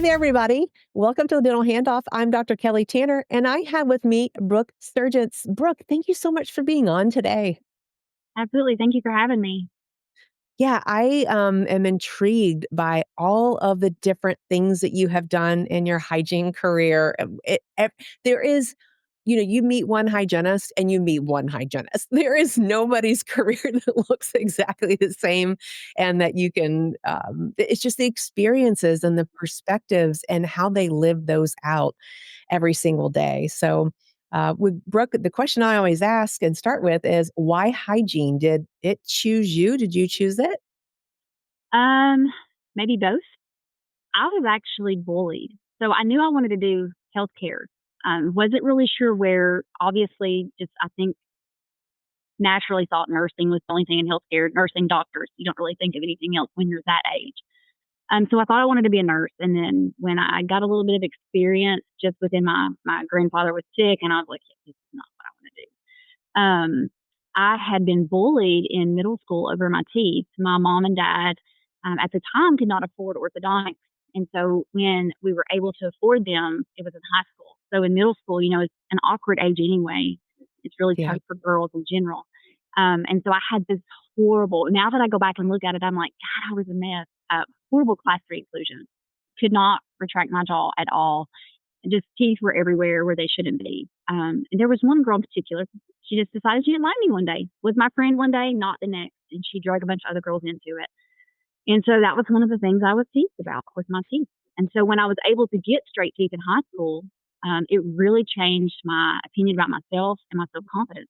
Hey there, everybody. Welcome to the Dental Handoff. I'm Dr. Kelly Tanner, and I have with me Brooke Sergent. Brooke, thank you so much for being on today. Absolutely. Thank you for having me. Yeah, I am intrigued by all of the different things that you have done in your hygiene career. There is, you meet one hygienist and you meet one hygienist. There is nobody's career that looks exactly the same, and that you can. It's just the experiences and the perspectives and how they live those out every single day. So, with Brooke, the question I always ask and start with is why hygiene? Did it choose you? Did you choose it? Um, Maybe both. I was actually bullied. So I knew I wanted to do healthcare. Wasn't really sure where. Obviously, just I think naturally thought nursing was the only thing in healthcare. Nursing, doctors. You don't really think of anything else when you're that age. So I thought I wanted to be a nurse. And then when I got a little bit of experience just within my grandfather was sick, and I was like, yeah, this is not what I want to do. I had been bullied in middle school over my teeth. My mom and dad at the time could not afford orthodontics. And so when we were able to afford them, it was in high school. So in middle school, it's an awkward age anyway. It's really Yeah. tough for girls in general. And so I had this horrible, now that I go back and look at it, I'm like, God, I was a mess. Horrible class three inclusion. Could not retract my jaw at all. Just teeth were everywhere where they shouldn't be. And there was one girl in particular. She just decided she didn't like me one day. Was my friend one day, not the next. And she drug a bunch of other girls into it. And so that was one of the things I was teased about was my teeth. And so when I was able to get straight teeth in high school, it really changed my opinion about myself and my self confidence.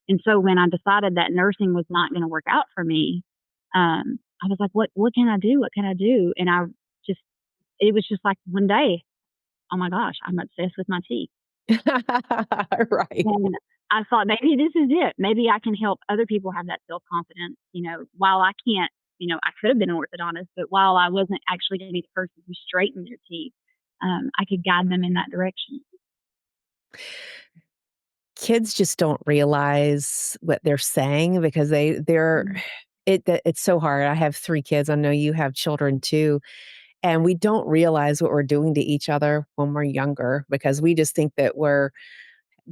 And so when I decided that nursing was not going to work out for me, I was like, what can I do? What can I do? And just, it was just like one day, oh my gosh, I'm obsessed with my teeth. Right. And I thought maybe this is it. Maybe I can help other people have that self confidence. While I can't, I could have been an orthodontist, but while I wasn't actually going to be the person who straightened their teeth, I could guide them in that direction. Kids just don't realize what they're saying because Mhm. it's so hard. I have 3 kids. I know you have children too, and we don't realize what we're doing to each other when we're younger because we just think that we're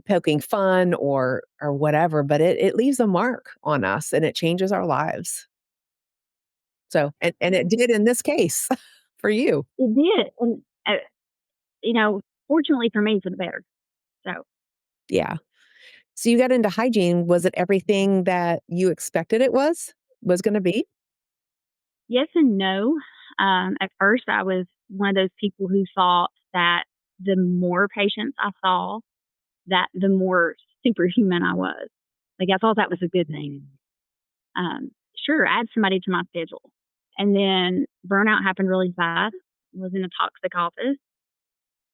poking fun or whatever, but it leaves a mark on us and it changes our lives. So, and it did in this case for you. It did. And, fortunately for me, for the better. So, Yeah. So you got into hygiene. Was it everything that you expected it was gonna be? yes and no. At first, I was one of those people who thought that the more patients I saw, that the more superhuman I was. Like, I thought that was a good thing. Sure, add somebody to my schedule. And then burnout happened really fast. Was in a toxic office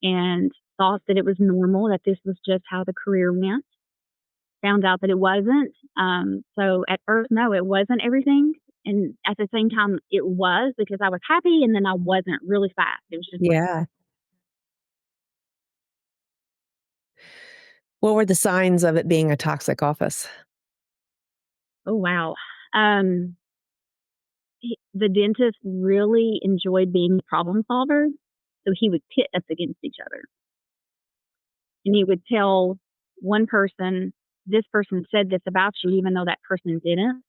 and thought that it was normal, that this was just how the career went. Found out that it wasn't. So at first, no, it wasn't everything. And at the same time, it was because I was happy and then I wasn't really fast. It was just like, Yeah. What were the signs of it being a toxic office? oh, wow. Um, the dentist really enjoyed being the problem solver. So he would pit us against each other. And he would tell one person, this person said this about you, even though that person didn't.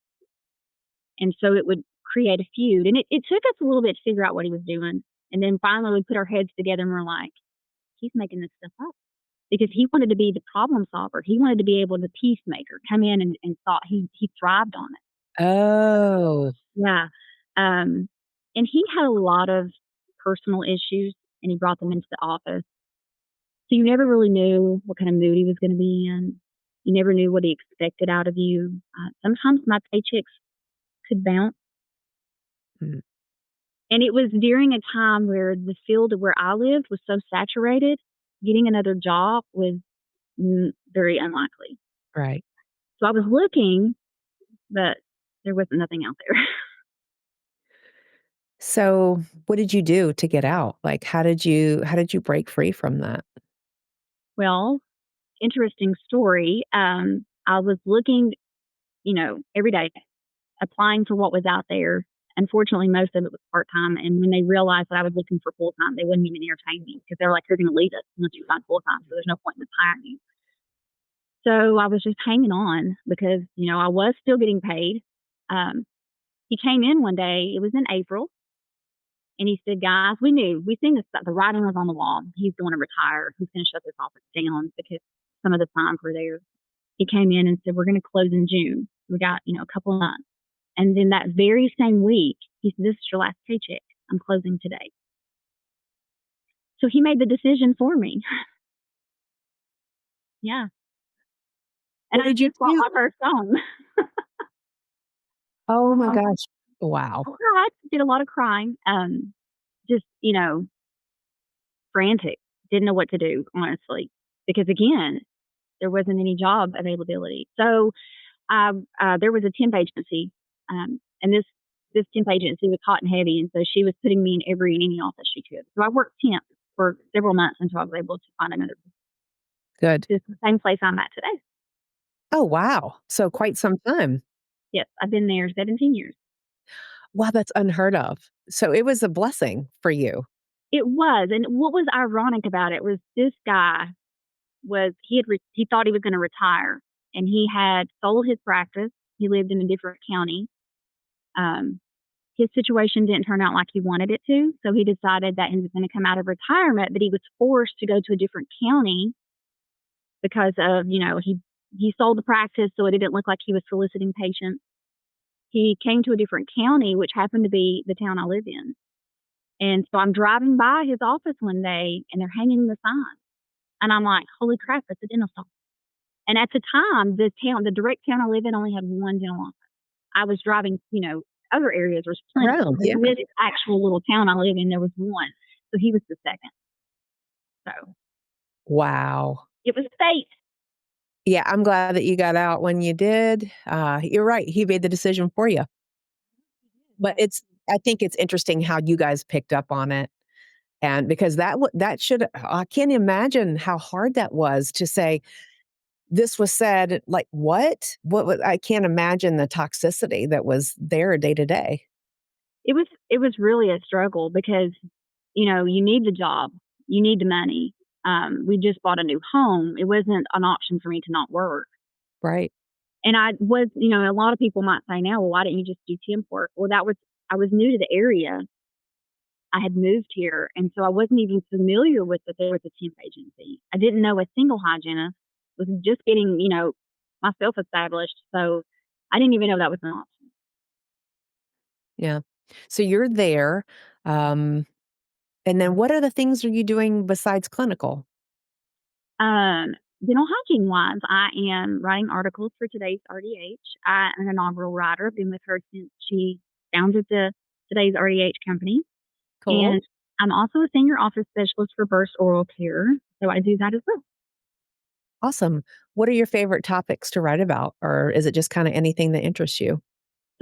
And so it would create a feud. And it took us a little bit to figure out what he was doing. And then finally we put our heads together and we're like, he's making this stuff up because he wanted to be the problem solver. He wanted to be able to peacemaker, come in and thought he thrived on it. Oh, Yeah. And he had a lot of personal issues and he brought them into the office. So you never really knew what kind of mood he was going to be in. You never knew what he expected out of you. Sometimes my paychecks could bounce. mm, And it was during a time where the field of where I lived was so saturated, getting another job was very unlikely. right. So I was looking, but there wasn't nothing out there. So, what did you do to get out? Like, how did you break free from that? Well, interesting story. I was looking, every day, applying for what was out there. Unfortunately, most of it was part time. And when they realized that I was looking for full time, they wouldn't even entertain me because they're like, "You're going to leave us unless you find full time. So there's no point in us hiring you." So I was just hanging on because, I was still getting paid. Um, he came in one day, it was in April, and he said, "Guys, we seen the writing was on the wall. He's going to retire. He's going to shut this office down because some of the signs were there." He came in and said, "We're going to close in June. We got, a couple of months." And then that very same week, he said, "This is your last paycheck. I'm closing today." So he made the decision for me. Yeah. And What I did you just bought do? my first home. Oh my Um, gosh. Wow. I did a lot of crying. Just, frantic. Didn't know what to do, honestly, because again, there wasn't any job availability. So there was a temp agency, and this temp agency was hot and heavy, and so she was putting me in every and any office she could. So I worked temp for several months until I was able to find another. Good. Just the same place I'm at today. Oh, wow. So quite some time. Yes, I've been there 17 years. Wow, that's unheard of. So it was a blessing for you. It was, and what was ironic about it was this guy he thought he was going to retire, and he had sold his practice. He lived in a different county. Um, his situation didn't turn out like he wanted it to, so he decided that he was going to come out of retirement, but he was forced to go to a different county because of he sold the practice, so it didn't look like he was soliciting patients. He came to a different county, which happened to be the town I live in. And so I'm driving by his office one day and they're hanging the sign. And I'm like, holy crap, that's a dental office. And at the time, the direct town I live in only had one dental office. I was driving, other areas was plenty. Around, But yeah. in this actual little town I live in, there was one. So he was the second. So Wow. it was fate. Yeah, I'm glad that you got out when you did. You're right. He made the decision for you. But I think it's interesting how you guys picked up on it. And because that should, I can't imagine how hard that was to say, this was said, like, what? I can't imagine the toxicity that was there day to day. It was really a struggle because, you need the job, you need the money. We just bought a new home. It wasn't an option for me to not work. Right. And a lot of people might say now, well, why didn't you just do temp work? Well, I was new to the area. I had moved here, and so I wasn't even familiar with that there was a temp agency. I didn't know a single hygienist. Was just getting, myself established. So I didn't even know that was an option. Yeah. So you're there. Um, and then what other things are you doing besides clinical? Um, Dental hygiene wise, I am writing articles for today's RDH. I am an inaugural writer. I've been with her since she founded the today's RDH company. Cool. And I'm also a senior office specialist for burst oral care. So I do that as well. Awesome. What are your favorite topics to write about? Or is it just kind of anything that interests you?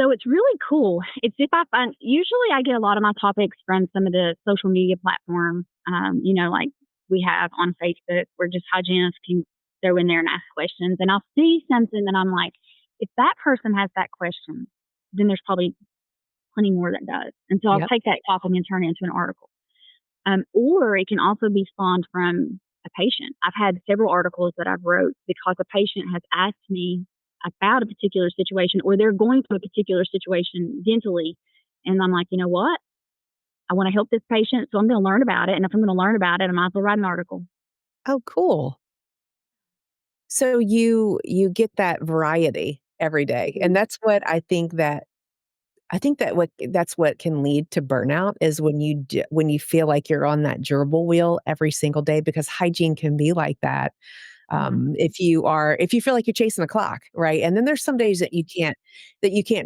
So it's really cool. It's if I find usually I get a lot of my topics from some of the social media platforms, like we have on Facebook where just hygienists can go in there and ask questions. And I'll see something that I'm like, if that person has that question, then there's probably plenty more that does. And so I'll Yep. take that topic and turn it into an article. Or it can also be spawned from a patient. I've had several articles that I've wrote because a patient has asked me about a particular situation or they're going through a particular situation dentally. And I'm like, you know what? I want to help this patient, so I'm going to learn about it. And if I'm going to learn about it, I might as well write an article. Oh, cool. So you get that variety every day. And that's what I think that that's what can lead to burnout is when you feel like you're on that gerbil wheel every single day because hygiene can be like that. Yeah. If you feel like you're chasing a clock, right? And then there's some days that you can't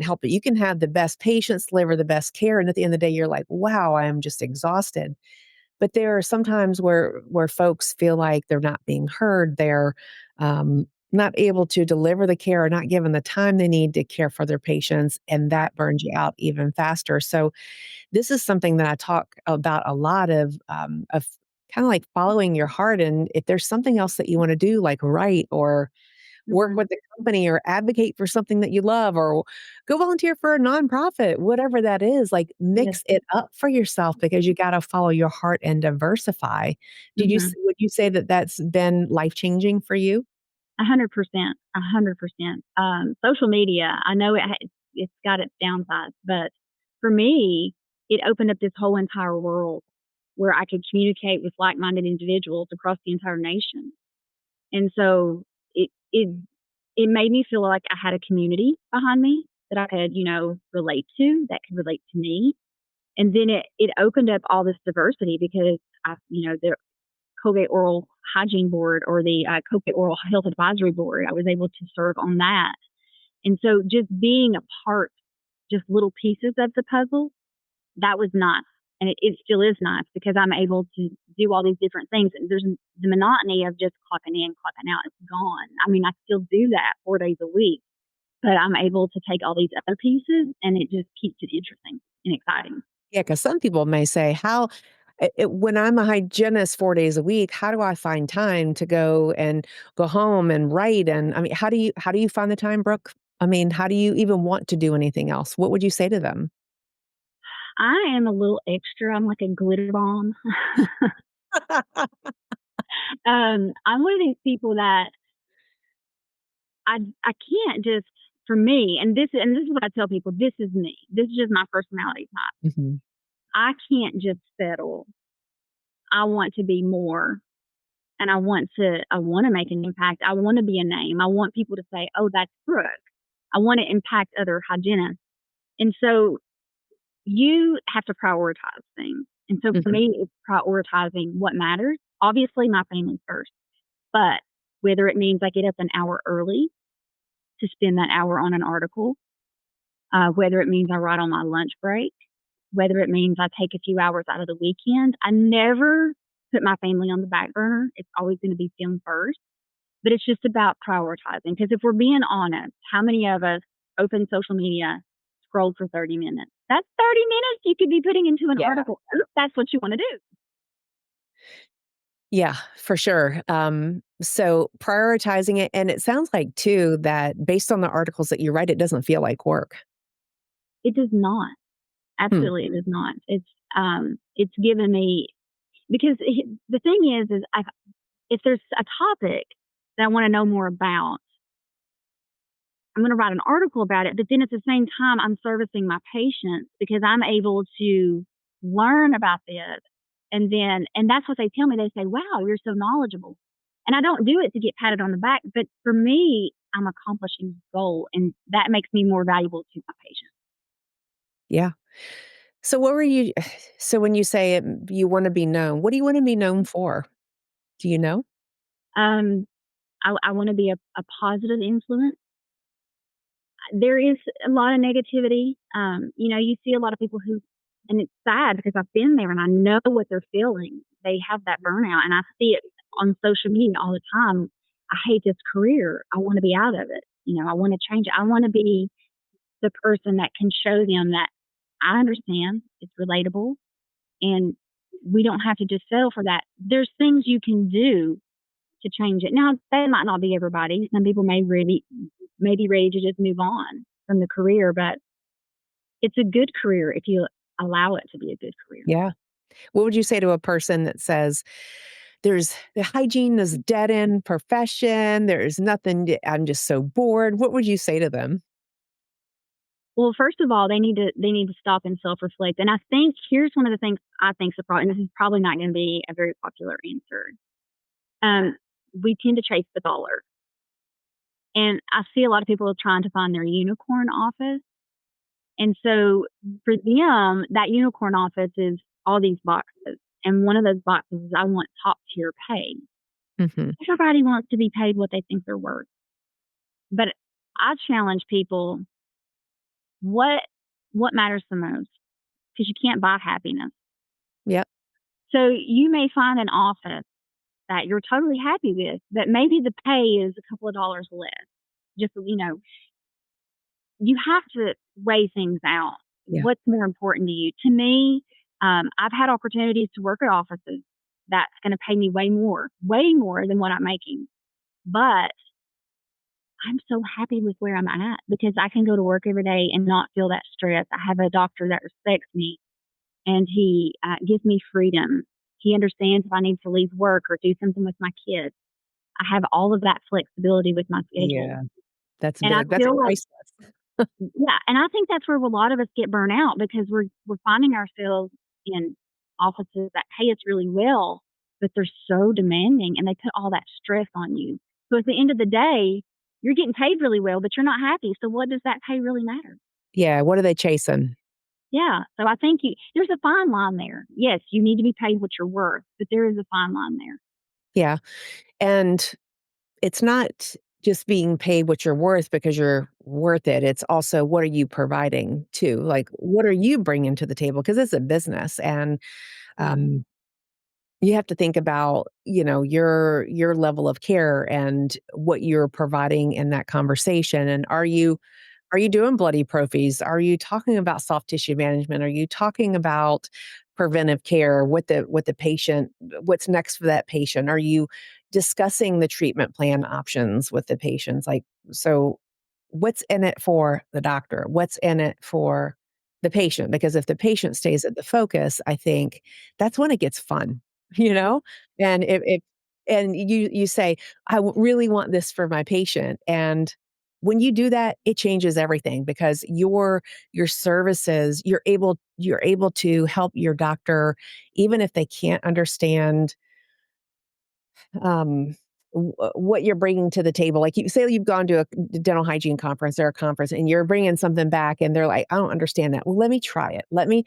help it. You can have the best patients deliver the best care, and at the end of the day, you're like, wow, I am just exhausted. But there are some times where folks feel like they're not being heard. They're not able to deliver the care or not given the time they need to care for their patients, and that burns you out even faster. So this is something that I talk about a lot of kind of like following your heart. And if there's something else that you want to do, like write or work Mhm. with the company or advocate for something that you love or go volunteer for a nonprofit, whatever that is, like Yes. mix it up for yourself because you got to follow your heart and diversify. Mhm. Would you say that that's been life changing for you? 100%, 100%. Social media, I know it's got its downsides, but for me, it opened up this whole entire world where I could communicate with like-minded individuals across the entire nation. And so it made me feel like I had a community behind me that I could, relate to, that could relate to me. And then it opened up all this diversity because the Colgate Oral Hygiene Board or the Colgate Oral Health Advisory Board, I was able to serve on that. And so just being a part, just little pieces of the puzzle, that was nice. And it still is nice because I'm able to do all these different things. And there's the monotony of just clocking in, clocking out, it's gone. I mean, I still do that 4 days a week, but I'm able to take all these other pieces and it just keeps it interesting and exciting. Yeah, because some people may say, when I'm a hygienist 4 days a week, how do I find time to go home and write? And I mean, how do you find the time, Brooke? I mean, how do you even want to do anything else? What would you say to them? I am a little extra. I'm like a glitter bomb. I'm one of these people that I can't just for me, and this is what I tell people. This is me. This is just my personality type. Mhm. I can't just settle. I want to be more, and I want to make an impact. I want to be a name. I want people to say, "Oh, that's Brooke." I want to impact other hygienists, and so you have to prioritize things. And so for Mhm. me, it's prioritizing what matters. Obviously, my family first, but whether it means I get up an hour early to spend that hour on an article, whether it means I write on my lunch break, whether it means I take a few hours out of the weekend. I never put my family on the back burner. It's always going to be them first. But it's just about prioritizing. Because if we're being honest, how many of us open social media, scrolled for 30 minutes? That's 30 minutes you could be putting into an Yeah. article if that's what you want to do. Yeah, for sure. So prioritizing it, and it sounds like too that based on the articles that you write, it doesn't feel like work. It does not. Hmm. Absolutely, it does not. It's given me because the thing is if there's a topic that I want to know more about, I'm going to write an article about it. But then at the same time, I'm servicing my patients because I'm able to learn about this. And that's what they tell me. They say, wow, you're so knowledgeable. And I don't do it to get patted on the back. But for me, I'm accomplishing the goal. And that makes me more valuable to my patients. Yeah. So what were you? So when you say you want to be known, what do you want to be known for? Do you know? Um, I want to be a positive influence. There is a lot of negativity. You see a lot of people who, and it's sad because I've been there and I know what they're feeling. They have that burnout, and I see it on social media all the time. I hate this career. I want to be out of it. I want to change it. I want to be the person that can show them that I understand. It's relatable, and we don't have to just settle for that. There's things you can do to change it. Now, that might not be everybody. Some people may be ready to just move on from the career, but it's a good career if you allow it to be a good career. Yeah. What would you say to a person that says, there's the hygiene is dead end profession. There's nothing. I'm just so bored. What would you say to them? Well, first of all, they need to stop and self reflect. And I think here's one of the things I think is the problem. And this is probably not going to be a very popular answer. Um, we tend to chase the dollar, and I see a lot of people trying to find their unicorn office. And so for them, that unicorn office is all these boxes. And one of those boxes is I want top tier pay. Hmm. Everybody wants to be paid what they think they're worth. But I challenge people, what what matters the most? Because you can't buy happiness. Yep. So you may find an office that you're totally happy with, but maybe the pay is a couple of dollars less. Just you have to weigh things out. Yeah. What's more important to you? To me, I've had opportunities to work at offices that's going to pay me way more than what I'm making. But I'm so happy with where I'm at because I can go to work every day and not feel that stress. I have a doctor that respects me and he gives me freedom. He understands if I need to leave work or do something with my kids. I have all of that flexibility with my schedule. Yeah, that's And I big. That's feel like, priceless. yeah, and I think that's where a lot of us get burnt out because we're finding ourselves in offices that pay us really well, but they're so demanding and they put all that stress on you. So at the end of the day, you're getting paid really well, but you're not happy. So what does that pay really matter? Yeah, what are they chasing? Yeah. So I think there's a fine line there. Yes, you need to be paid what you're worth, but there is a fine line there. Yeah, and it's not just being paid what you're worth because you're worth it, it's also what are you providing too? Like, what are you bringing to the table? Because it's a business, and, Yeah. um, you have to think about, your level of care and what you're providing in that conversation, and are you doing bloody prophies? Are you talking about soft tissue management? Are you talking about preventive care with the patient? What's next for that patient? Are you discussing the treatment plan options with the patients? Like, so what's in it for the doctor? What's in it for the patient? Because if the patient stays at the focus, I think that's when it gets fun, you know? And if and you say, really want this for my patient. And when you do that, it changes everything because your services, you're able to help your doctor even if they can't understand um, what you're bringing to the table. Like you say, you've gone to a dental hygiene conference or a conference, and you're bringing something back, and they're like, "I don't understand that." Well, let me try it. Let me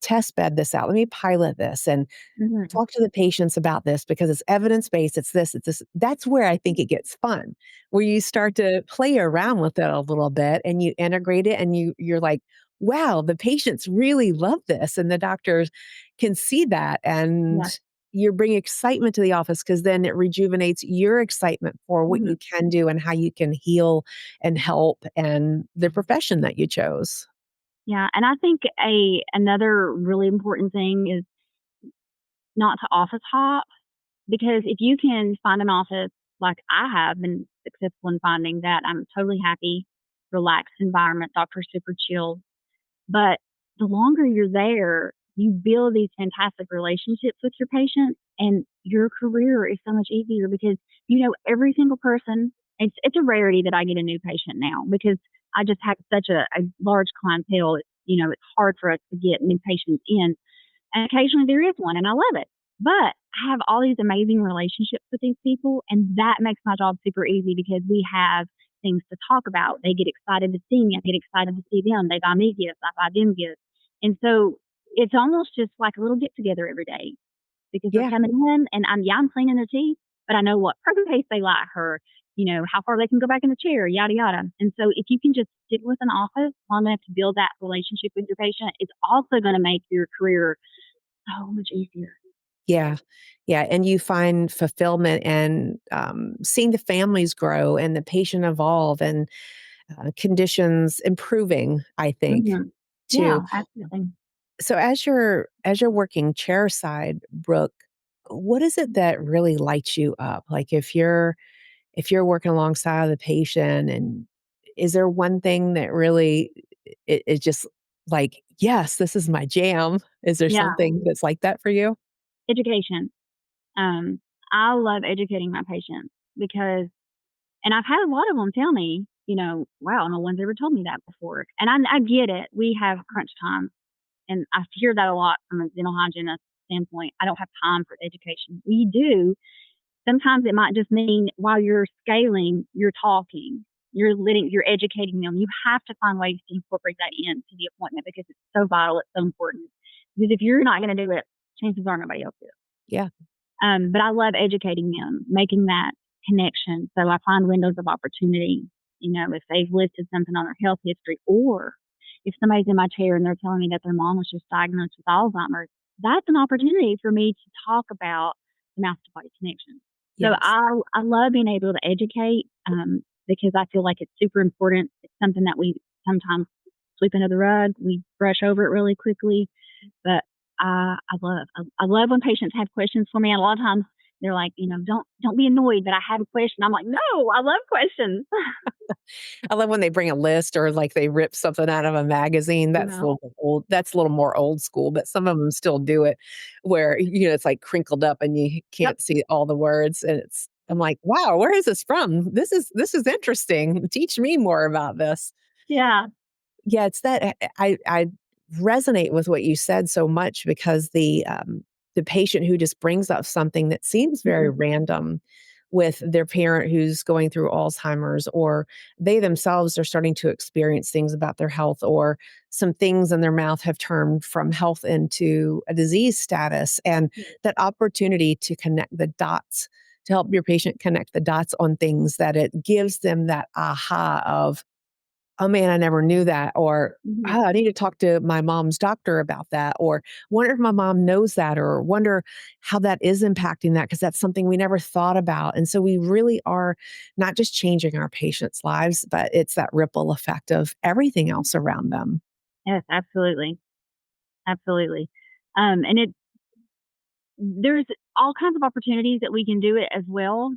test bed this out. Let me pilot this, and Mhm. talk to the patients about this because it's evidence based. It's this, it's this. That's where I think it gets fun, where you start to play around with it a little bit and you integrate it and you're like, wow, the patients really love this. And the doctors can see that. Yeah. And you bring excitement to the office because then it rejuvenates your excitement for what Mhm. you can do and how you can heal and help and the profession that you chose. Yeah, and I think a another really important thing is not to office hop because if you can find an office like I have been successful in finding that I'm totally happy, relaxed environment, doctor's super chill. But the longer you're there, you build these fantastic relationships with your patients and your career is so much easier because you know every single person. It's a rarity that I get a new patient now because I just have such a large clientele. It's hard for us to get new patients in. And occasionally there is one, and I love it. But I have all these amazing relationships with these people, and that makes my job super easy because we have things to talk about. They get excited to see me. I get excited to see them. They buy me gifts. I buy them gifts. And so it's almost just like a little get together every day because they're Yeah. coming in and I'm cleaning their teeth, but I know what pace they like or, how far they can go back in the chair, yada, yada. And so if you can just sit with an office long enough to build that relationship with your patient, it's also going to make your career so much easier. Yeah. Yeah, and you find fulfillment and, seeing the families grow and the patient evolve and, conditions improving, I think, Mhm. too. Yeah, absolutely. So as you're working chair side, Brooke, what is it that really lights you up? Like, if you're working alongside of the patient and is there one thing that really is just like, "Yes, this is my jam." Is there Yeah, something that's like that for you? education. Um, I love educating my patients because and I've had a lot of them tell me, "Wow, no one's ever told me that before." And I get it. We have crunch time, and I hear that a lot from a dental hygienist standpoint. I don't have time for education. We do. Sometimes it might just mean while you're scaling, you're talking. You're educating them. You have to find ways to incorporate that into the appointment because it's so vital, it's so important. Because if you're not gonna do it, chances are nobody else is. Yeah. But I love educating them, making that connection. So I find windows of opportunity, if they've listed something on their health history, or if somebody's in my chair and they're telling me that their mom was just diagnosed with Alzheimer's, that's an opportunity for me to talk about the mouth to body connection. So Yes. I love being able to educate because I feel like it's super important. It's something that we sometimes sweep under the rug. We brush over it really quickly but I love when patients have questions for me, and a lot of times They're like, don't be annoyed, but I have a question. I'm like, no, I love questions. I love when they bring a list or like they rip something out of a magazine. That's a Yeah. little bit old. That's a little more old school, but some of them still do it where, it's like crinkled up and you Yep. can't see all the words. And I'm like, wow, where is this from? This is interesting. Teach me more about this. Yeah. Yeah, it's that I resonate with what you said so much because the patient who just brings up something that seems very Mhm. random with their parent who's going through Alzheimer's, or they themselves are starting to experience things about their health, or some things in their mouth have turned from health into a disease status, and that opportunity to connect the dots, to help your patient connect the dots on things, that it gives them that aha of, "Oh, man, I never knew that," or, Mhm. "Oh, I need to talk to my mom's doctor about that," or, "Wonder if my mom knows that," or, "Wonder how that is impacting that because that's something we never thought about." And so we really are not just changing our patients' lives, but it's that ripple effect of everything else around them. Yes, absolutely. Absolutely. And there's all kinds of opportunities that we can do it as well.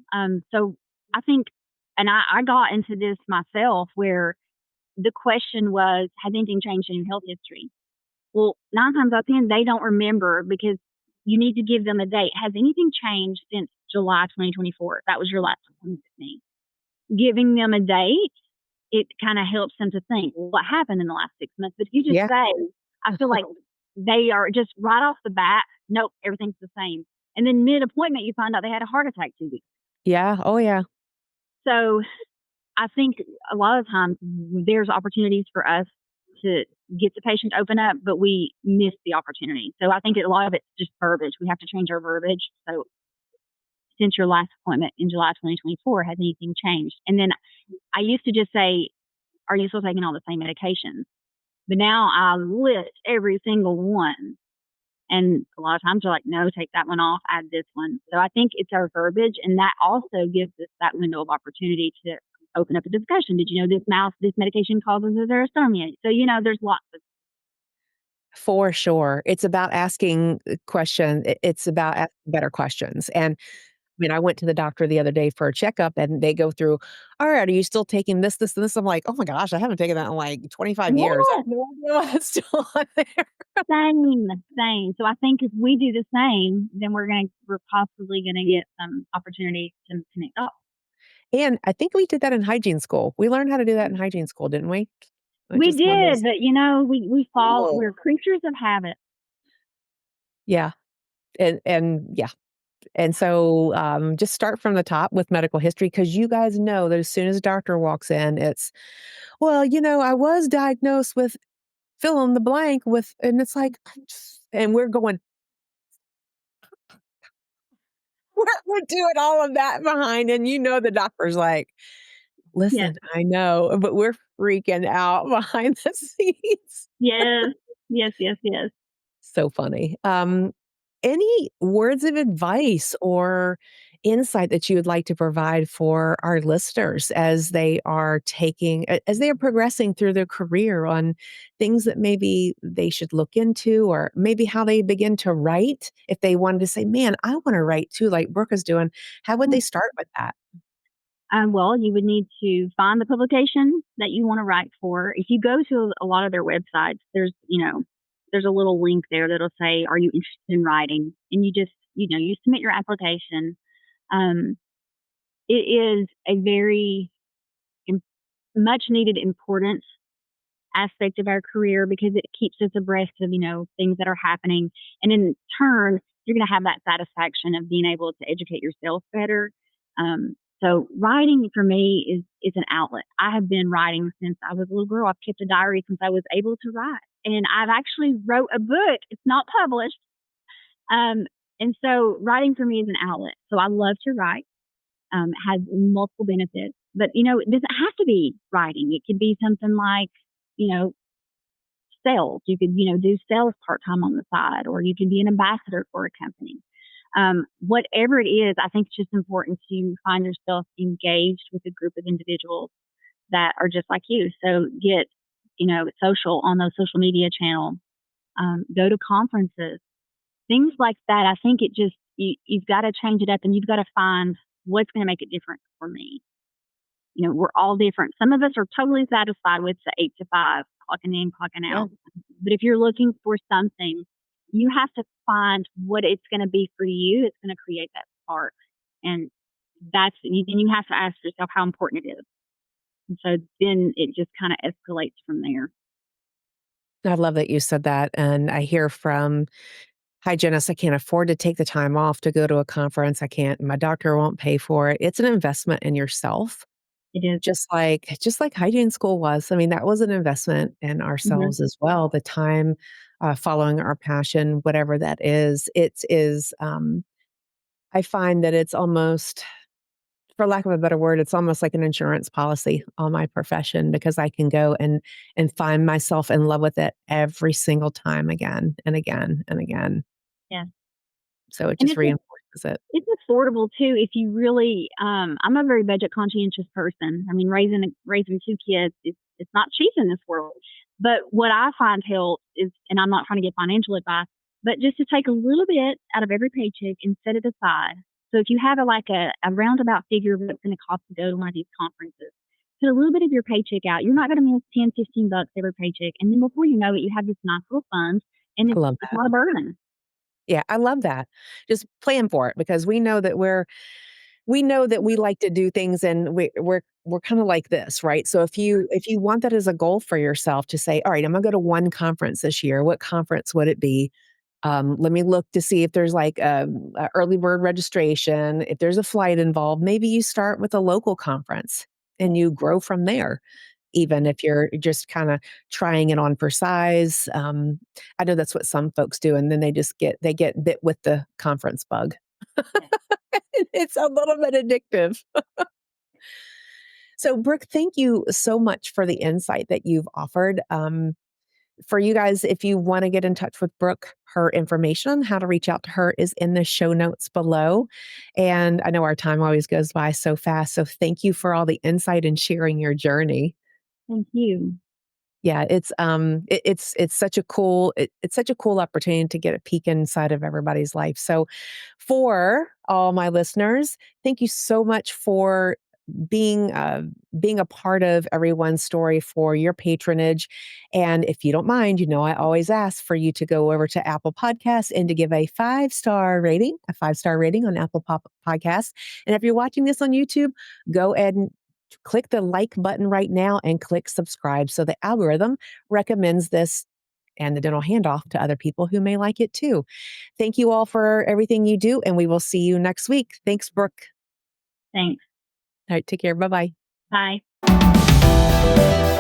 So I think, and I got into this myself where the question was, has anything changed in your health history? Well, 9 times out of 10, they don't remember because you need to give them a date. Has anything changed since July 2024? That was your last appointment with me. Giving them a date, it kind of helps them to think, well, what happened in the last 6 months? But if you just Yeah. say, I feel like they are just right off the bat, nope, everything's the same. And then mid appointment, you find out they had a heart attack 2 weeks. Yeah. Oh, yeah. So I think a lot of times there's opportunities for us to get the patient to open up, but we miss the opportunity. So I think a lot of it's just verbiage. We have to change our verbiage. So since your last appointment in July 2024, has anything changed? And then I used to just say, are you still taking all the same medications? But now I list every single one. And a lot of times they're like, no, take that one off, add this one. So I think it's our verbiage. And that also gives us that window of opportunity to open up a discussion. Did you know this medication causes a xerostomia? So, there's lots of, For sure. It's about asking it's about asking better questions. And I went to the doctor the other day for a checkup and they go through, "All right, are you still taking this, this, and this?" I'm like, "Oh my gosh, I haven't taken that in like 25 years. I yeah, have no idea why it's still on there." same, same. So I think if we do the same, then we're possibly going to get some opportunity to connect up. And I think we did that in hygiene school. We learned how to do that in hygiene school, didn't we? We Just one of did, those. but Oh. we're creatures of habit. Yeah. And yeah. And so, just start from the top with medical history because you guys know that as soon as a doctor walks in, it's, "Well, I was diagnosed with fill in the blank with," and it's like, and we're going, we're doing all of that behind, and the doctor's like, Yes. "Listen, I know, but we're freaking out behind the scenes." Yes. Yes, yes, yes. So funny. Any words of advice or insight that you would like to provide for our listeners as they are as they are progressing through their career, on things that maybe they should look into, or maybe how they begin to write if they wanted to say, "Man, I want to write too," like Brooke is doing. How would they start with that? Well, you would need to find the publication that you want to write for. If you go to a lot of their websites, there's a little link there that'll say, "Are you interested in writing?" And you just, you submit your application. Um, it is a very im- much needed important aspect of our career because it keeps us abreast of, things that are happening. And in turn, you're going to have that satisfaction of being able to educate yourself better. So writing for me is an outlet. I have been writing since I was a little girl. I've kept a diary since I was able to write. And I've actually wrote a book. It's not published. Um, and so writing for me is an outlet. So I love to write. It has multiple benefits. But, it doesn't have to be writing. It could be something like, you know, sales. You could, do sales part time on the side, or you can be an ambassador for a company. Whatever it is, I think it's just important to find yourself engaged with a group of individuals that are just like you. So get, social on those social media channels, go to conferences, things like that. I think it just, you've got to change it up, and you've got to find what's going to make it different for me. We're all different. Some of us are totally satisfied with the 8 to 5, clocking in, clocking Yeah. out. But if you're looking for something, you have to find what it's going to be for you. It's going to create that spark. And then you have to ask yourself how important it is. And so then it just kind of escalates from there. I love that you said that. And I hear from hygienists, I can't afford to take the time off to go to a conference. I can't, my doctor won't pay for it. It's an investment in yourself. It is. Just like hygiene school was. I mean, that was an investment in Mm-hmm. ourselves as well. The time following our passion, whatever that is, it is. I find that it's almost, for lack of a better word, it's almost like an insurance policy on my profession because I can go and find myself in love with it every single time again and again and again. Yeah. So it And just reinforces it. it's affordable too if you really I'm a very budget conscientious person. I mean, raising 2 kids, it's not cheap in this world. But what I find helps is, and I'm not trying to get financial advice, but just to take a little bit out of every paycheck and set it aside. So if you have a roundabout figure of what's going to cost to go to one of these conferences, put a little bit of your paycheck out. You're not going to miss 10, $15 every paycheck. And then before you know it, you have this nice little fund, and I love it's that. not a burden. Yeah, I love that. Just plan for it because we know that we like to do things and we're kind of like this, right? So if you want that as a goal for yourself to say, all right, I'm gonna go to one conference this year. What conference would it be? Let me look to see if there's like a early bird registration, if there's a flight involved. Maybe you start with a local conference and you grow from there. Even if you're just kind of trying it on for size, I know that's what some folks do, and then they get bit with the conference bug. Yeah. It's a little bit addictive. So, Brooke, thank you so much for the insight that you've offered. For you guys, if you want to get in touch with Brooke, her information on how to reach out to her is in the show notes below. And I know our time always goes by so fast. So, thank you for all the insight and sharing your journey. Thank you. Yeah, it's such a it's such a cool opportunity to get a peek inside of everybody's life. So for all my listeners, thank you so much for being being a part of everyone's story, for your patronage. And if you don't mind, I always ask for you to go over to Apple Podcasts and to give a 5-star rating on Apple Podcasts. And if you're watching this on YouTube, go ahead and click the like button right now and click subscribe so the algorithm recommends this and the dental handoff to other people who may like it too. Thank you all for everything you do, and we will see you next week. Thanks, Brooke. Thanks. All right, take care. Bye bye. Bye.